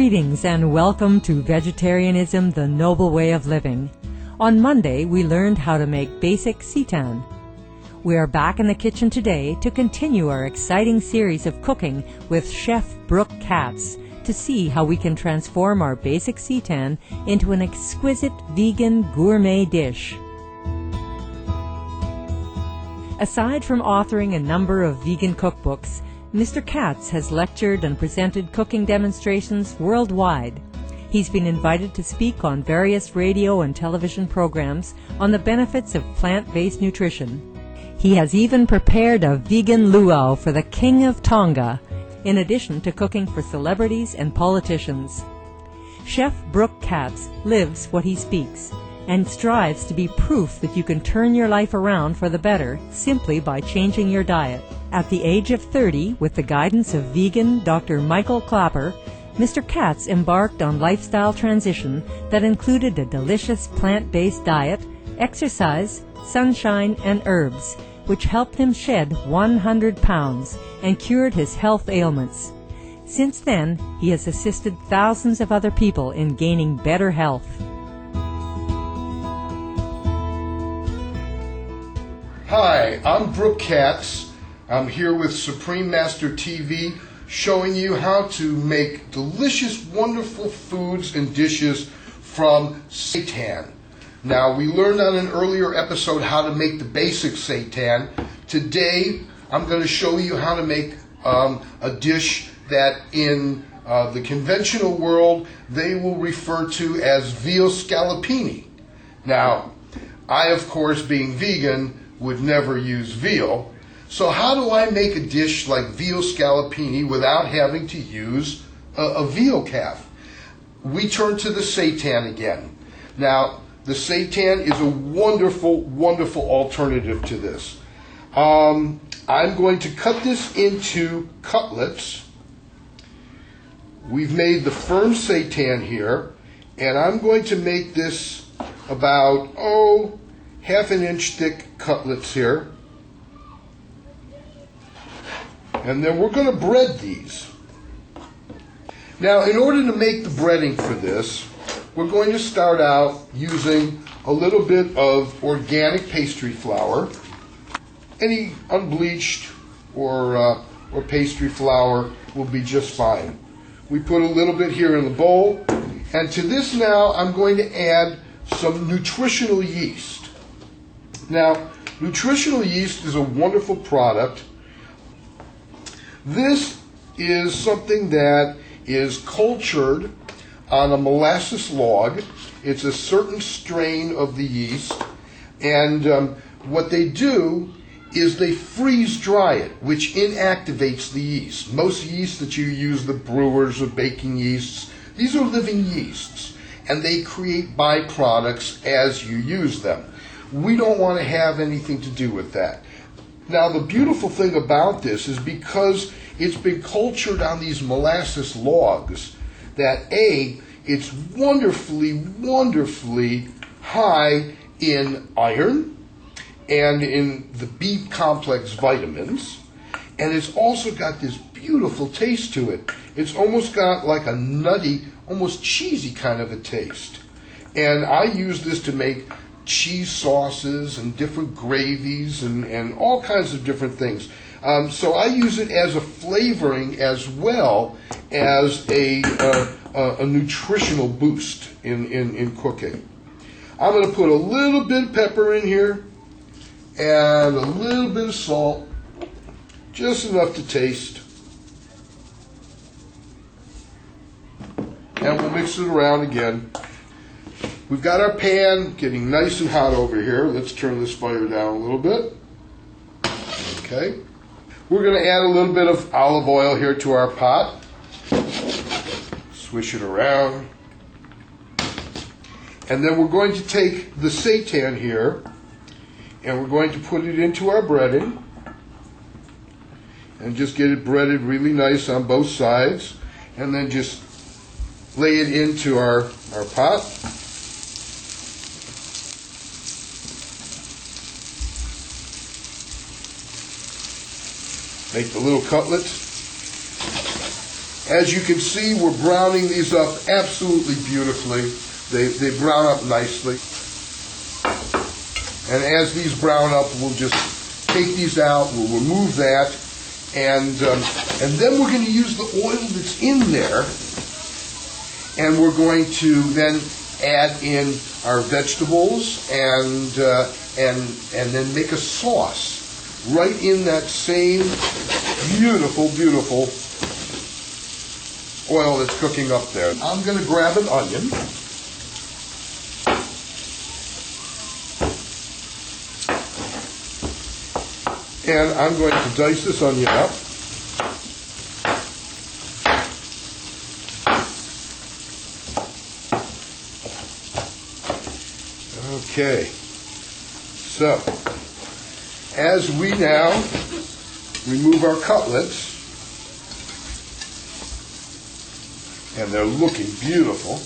Greetings and welcome to Vegetarianism, the Noble Way of Living. On Monday, we learned how to make basic seitan. We are back in the kitchen today to continue our exciting series of cooking with Chef Brooke Katz to see how we can transform our basic seitan into an exquisite vegan gourmet dish. Aside from authoring a number of vegan cookbooks, Mr. Katz has lectured and presented cooking demonstrations worldwide. He's been invited to speak on various radio and television programs on the benefits of plant-based nutrition. He has even prepared a vegan luau for the King of Tonga, in addition to cooking for celebrities and politicians. Chef Brooke Katz lives what he speaks and strives to be proof that you can turn your life around for the better simply by changing your diet. At the age of 30, with the guidance of vegan Dr. Michael Clapper, Mr. Katz embarked on lifestyle transition that included a delicious plant-based diet, exercise, sunshine, and herbs, which helped him shed 100 pounds and cured his health ailments. Since then, he has assisted thousands of other people in gaining better health. Hi, I'm Brooke Katz. I'm here with Supreme Master TV, showing you how to make delicious, wonderful foods and dishes from seitan. Now, we learned on an earlier episode how to make the basic seitan. Today, I'm going to show you how to make a dish that in the conventional world, they will refer to as veal scallopini. Now, I, of course, being vegan, would never use veal. So how do I make a dish like veal scallopini without having to use a veal calf? We turn to the seitan again. Now, the seitan is a wonderful, wonderful alternative to this. I'm going to cut this into cutlets. We've made the firm seitan here, and I'm going to make this about, half an inch thick cutlets here. And then we're going to bread these. Now, in order to make the breading for this, we're going to start out using a little bit of organic pastry flour. Any unbleached or pastry flour will be just fine. We put a little bit here in the bowl. And to this now, I'm going to add some nutritional yeast. Now, nutritional yeast is a wonderful product. This is something that is cultured on a molasses log. It's a certain strain of the yeast, and what they do is they freeze dry it, which inactivates the yeast. Most yeast that you use, the brewers or baking yeasts, these are living yeasts, and they create byproducts as you use them. We don't want to have anything to do with that. Now, the beautiful thing about this is because it's been cultured on these molasses logs, that it's wonderfully, wonderfully high in iron and in the B complex vitamins, and it's also got this beautiful taste to it. It's almost got like a nutty, almost cheesy kind of a taste. And I use this to make cheese sauces and different gravies and all kinds of different things. So I use it as a flavoring as well as a nutritional boost in cooking. I'm going to put a little bit of pepper in here and a little bit of salt, just enough to taste. And we'll mix it around again. We've got our pan getting nice and hot over here. Let's turn this fire down a little bit. Okay. We're going to add a little bit of olive oil here to our pot. Swish it around. And then we're going to take the seitan here and we're going to put it into our breading and just get it breaded really nice on both sides, and then just lay it into our pot. Make the little cutlets. As you can see, we're browning these up absolutely beautifully. They brown up nicely. And as these brown up, we'll just take these out, we'll remove that, and then we're going to use the oil that's in there, and we're going to then add in our vegetables and then make a sauce right in that same beautiful, beautiful oil that's cooking up there. I'm going to grab an onion. And I'm going to dice this onion up. Okay. So, as we now remove our cutlets, and they're looking beautiful.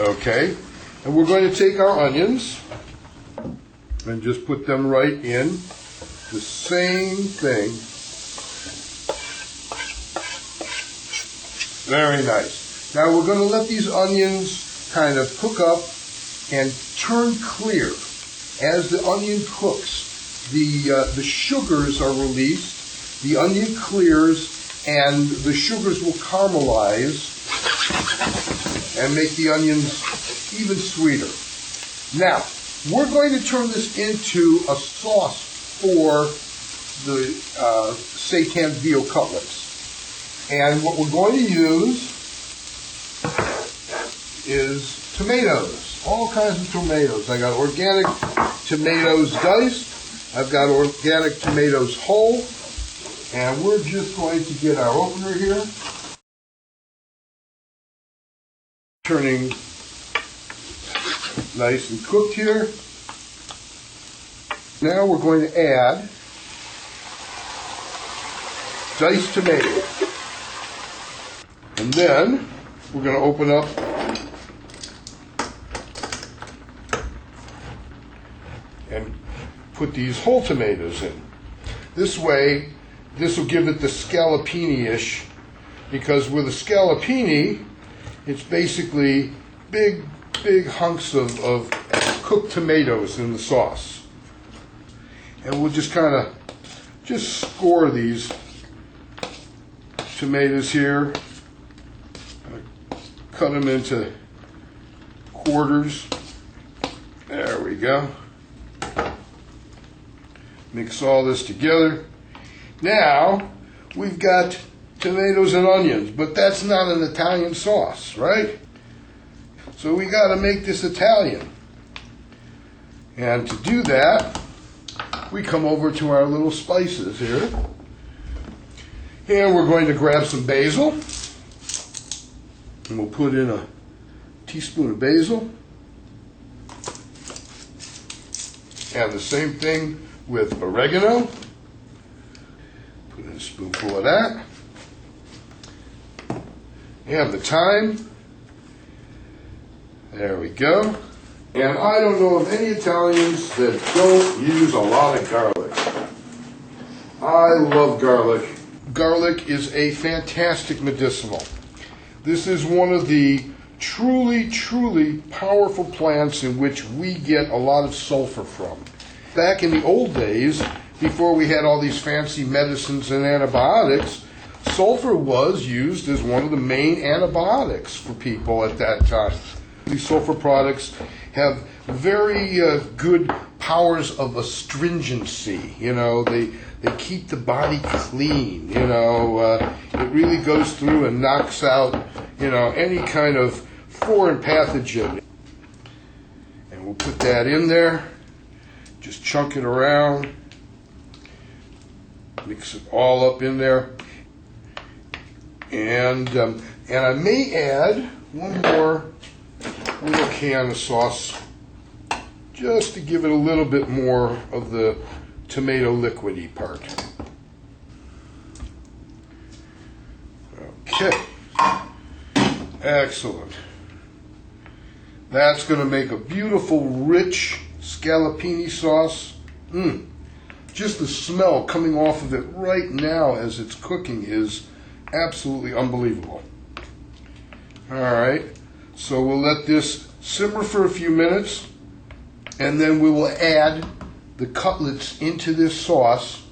Okay. And we're going to take our onions and just put them right in the same thing. Very nice. Now we're going to let these onions kind of cook up and turn clear. As the onion cooks, the sugars are released, the onion clears, and the sugars will caramelize and make the onions even sweeter. Now, we're going to turn this into a sauce for the seitan veal cutlets. And what we're going to use is tomatoes, all kinds of tomatoes. I got organic tomatoes diced, I've got organic tomatoes whole, and we're just going to get our opener here, turning nice and cooked here. Now we're going to add diced tomato. And then we're going to open up and put these whole tomatoes in. This way, this will give it the scallopini-ish, because with a scallopini, it's basically big hunks of cooked tomatoes in the sauce. And we'll just kind of score these tomatoes here, cut them into quarters. There we go. Mix all this together. Now we've got tomatoes and onions, but that's not an Italian sauce, right? So we got to make this Italian. And to do that, we come over to our little spices here. And we're going to grab some basil. And we'll put in a teaspoon of basil. And the same thing with oregano. Put in a spoonful of that. And the thyme. There we go. And I don't know of any Italians that don't use a lot of garlic. I love garlic. Garlic is a fantastic medicinal. This is one of the truly, truly powerful plants in which we get a lot of sulfur from. Back in the old days, before we had all these fancy medicines and antibiotics, sulfur was used as one of the main antibiotics for people at that time. These sulfur products have very good powers of astringency. You know, they keep the body clean. You know, it really goes through and knocks out, you know, any kind of foreign pathogen. And we'll put that in there. Just chunk it around. Mix it all up in there. And I may add one more little can of sauce just to give it a little bit more of the tomato liquidy part. Okay, excellent. That's going to make a beautiful, rich scallopini sauce. just the smell coming off of it right now as it's cooking is absolutely unbelievable. All right, so we'll let this simmer for a few minutes, and then we will add the cutlets into this sauce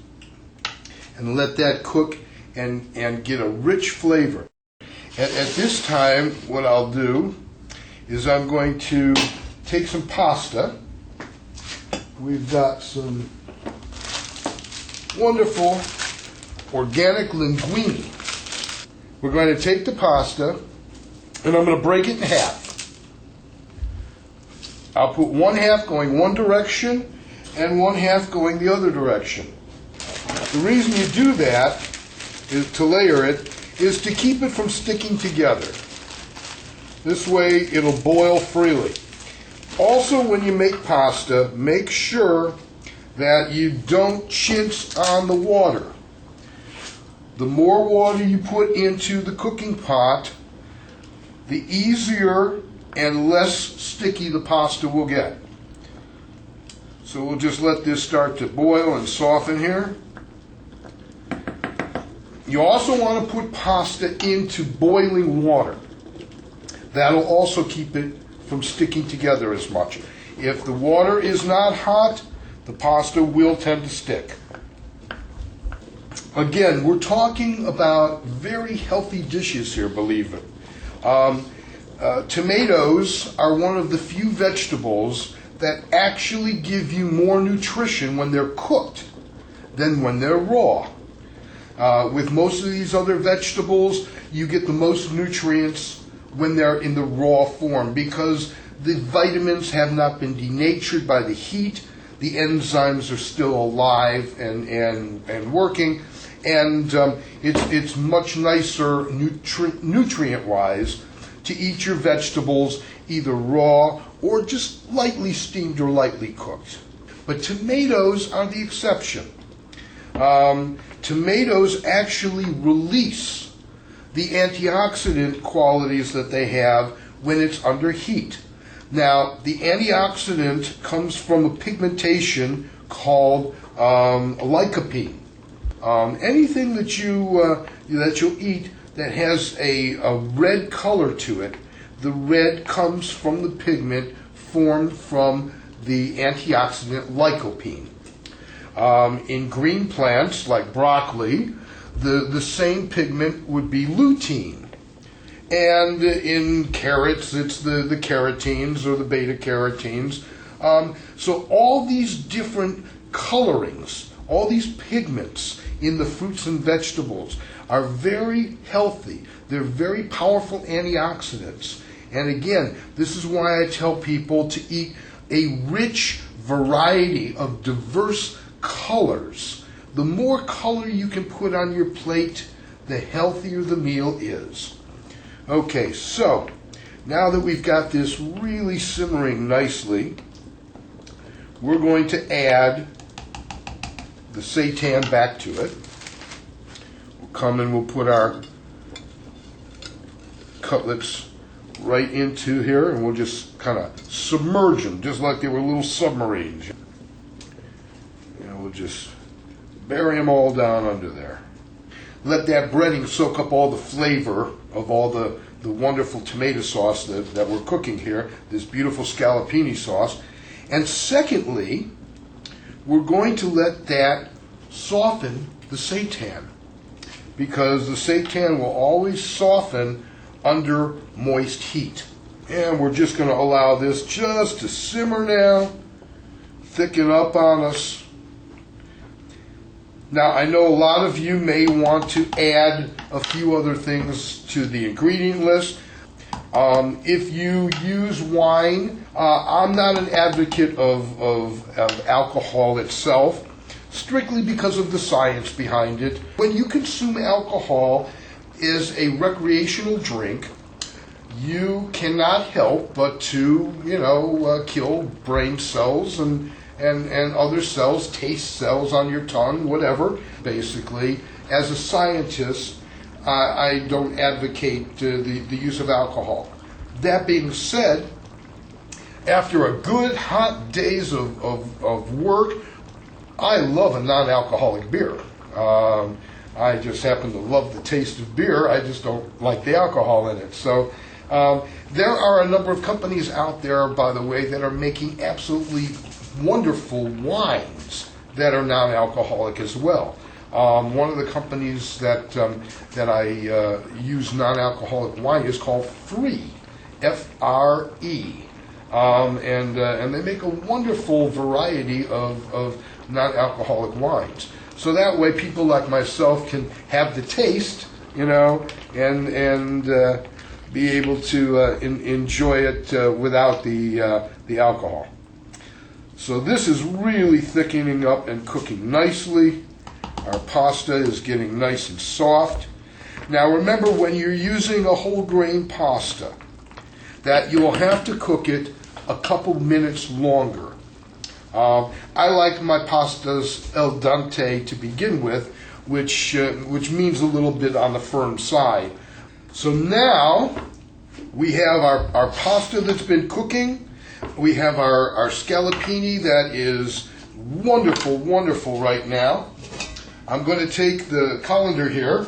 and let that cook and get a rich flavor. And at this time, what I'll do is I'm going to take some pasta. We've got some wonderful organic linguine. We're going to take the pasta and I'm going to break it in half. I'll put one half going one direction and one half going the other direction. The reason you do that is to layer it is to keep it from sticking together. This way it'll boil freely. Also, when you make pasta, make sure that you don't chintz on the water. The more water you put into the cooking pot, the easier and less sticky the pasta will get. So we'll just let this start to boil and soften here. You also want to put pasta into boiling water. That'll also keep it from sticking together as much. If the water is not hot, the pasta will tend to stick. Again, we're talking about very healthy dishes here, believe it. Tomatoes are one of the few vegetables that actually give you more nutrition when they're cooked than when they're raw. With most of these other vegetables, you get the most nutrients when they're in the raw form because the vitamins have not been denatured by the heat, the enzymes are still alive and working, and it's much nicer nutrient-wise to eat your vegetables either raw or just lightly steamed or lightly cooked. But tomatoes are the exception. Tomatoes actually release the antioxidant qualities that they have when it's under heat. Now, the antioxidant comes from a pigmentation called lycopene. Anything that you'll eat that has a red color to it, the red comes from the pigment formed from the antioxidant lycopene. In green plants like broccoli, the same pigment would be lutein. And in carrots, it's the carotenes or the beta-carotenes. So all these different colorings, all these pigments in the fruits and vegetables are very healthy. They're very powerful antioxidants. And again, this is why I tell people to eat a rich variety of diverse colors. The more color you can put on your plate, the healthier the meal is. Okay, so now that we've got this really simmering nicely, we're going to add the seitan back to it. We'll come and we'll put our cutlets right into here and we'll just kind of submerge them just like they were little submarines. And we'll just bury them all down under there. Let that breading soak up all the flavor of all the wonderful tomato sauce that we're cooking here, this beautiful scallopini sauce. And secondly, we're going to let that soften the seitan, because the seitan will always soften under moist heat. And we're just going to allow this just to simmer now, thicken up on us. Now, I know a lot of you may want to add a few other things to the ingredient list. If you use wine, I'm not an advocate of alcohol itself, strictly because of the science behind it. When you consume alcohol as a recreational drink, you cannot help but to, kill brain cells and other cells, taste cells on your tongue, whatever. Basically, as a scientist, I don't advocate the use of alcohol. That being said, after a good hot days of work, I love a non-alcoholic beer. I just happen to love the taste of beer. I just don't like the alcohol in it. So there are a number of companies out there, by the way, that are making absolutely wonderful wines that are non-alcoholic as well. One of the companies that I use non-alcoholic wine is called Free, F-R-E. And they make a wonderful variety of non-alcoholic wines. So that way people like myself can have the taste, and be able to enjoy it without the alcohol. So this is really thickening up and cooking nicely. Our pasta is getting nice and soft. Now remember, when you're using a whole grain pasta, that you will have to cook it a couple minutes longer. I like my pastas al dente to begin with, which means a little bit on the firm side. So now we have our pasta that's been cooking. We have our scallopini that is wonderful, wonderful right now. I'm going to take the colander here,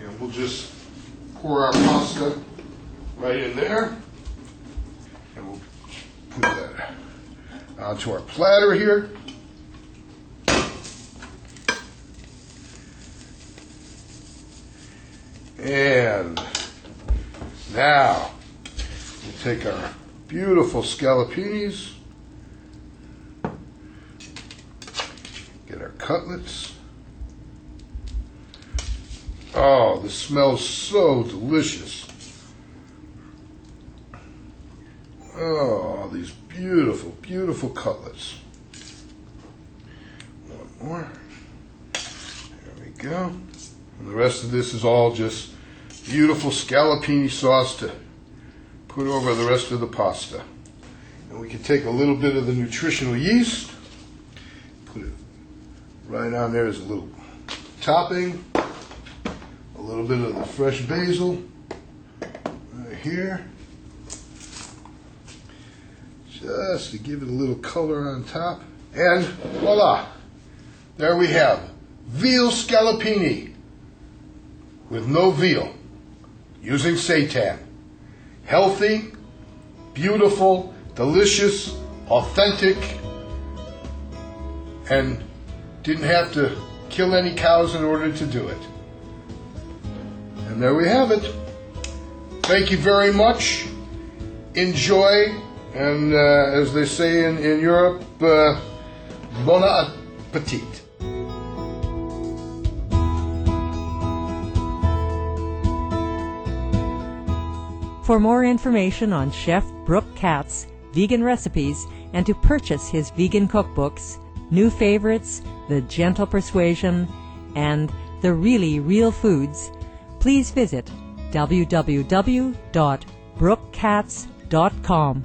and we'll just pour our pasta right in there, and we'll put that onto our platter here. And now we'll take our beautiful scallopinis, get our cutlets. Oh, this smells so delicious. Oh, these beautiful, beautiful cutlets. One more. There we go. And the rest of this is all just beautiful scallopini sauce to put over the rest of the pasta. And we can take a little bit of the nutritional yeast, put it right on there as a little topping, a little bit of the fresh basil right here, just to give it a little color on top. And voila, there we have veal scallopini with no veal, using seitan. Healthy, beautiful, delicious, authentic, and didn't have to kill any cows in order to do it. And there we have it. Thank you very much. Enjoy, and as they say in Europe, bon appetit. For more information on Chef Brooke Katz's vegan recipes and to purchase his vegan cookbooks, New Favorites, The Gentle Persuasion, and The Really Real Foods, please visit www.brookekatz.com.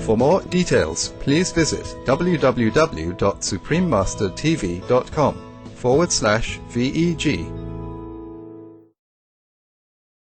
For more details, please visit www.suprememastertv.com/VEG